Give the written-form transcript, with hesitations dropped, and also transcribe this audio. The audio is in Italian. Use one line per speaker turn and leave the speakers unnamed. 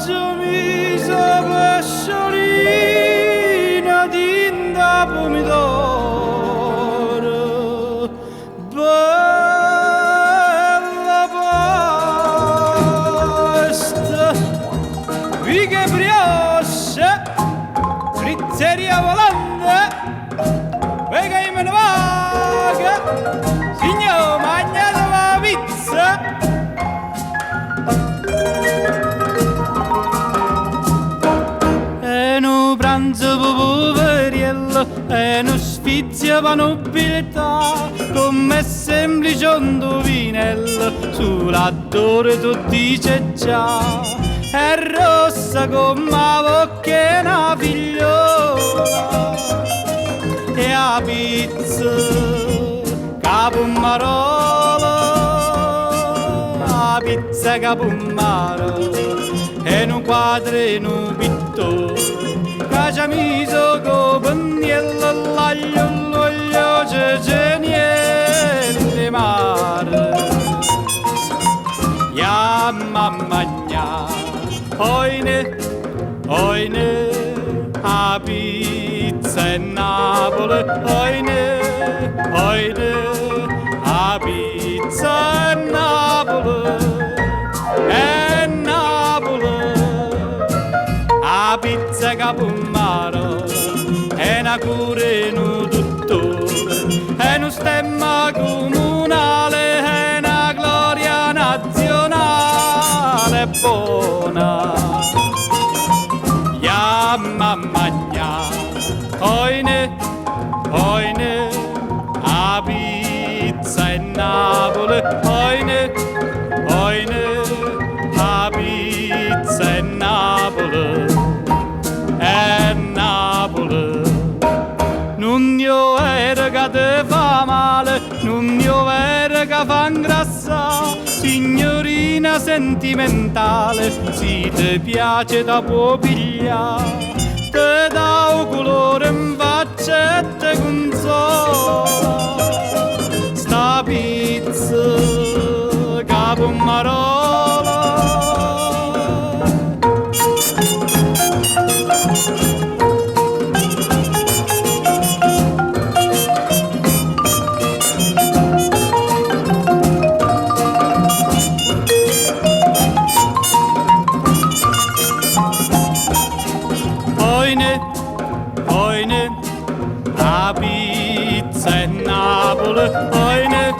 Oggi mi sa pesciolina tinta pomidoro, bella pasta, righe brioche, frizzeria volante, vega in meno vaga, signor mangiate la pizza. Pranzo poveriello e non sfizia la nobiltà come semplice indovinello sull'attore tu dice già è rossa come la bocca e una figliola e la pizza capomarola la pizza capomarola e un quadro e un pittore Cacciamiso con pennello, l'aglio, l'olio, c'è niente mare. Ya mamma mia, oine, a pizza e Napoli, oine, a pizza e Napoli. La pizza capumaro è una cura in un dottore, è un stemma comunale, è una gloria nazionale buona. Ya mamma mia, oine, a pizza e Napoli, oine, a pizza e Napoli. Non io era che te fa male, non io era che fa ingrassare, signorina sentimentale, se ti piace da può pigliare, te dà un colore in faccia e te consola, sta pizza capomarola. Oine, a pizza e Napoli, oine,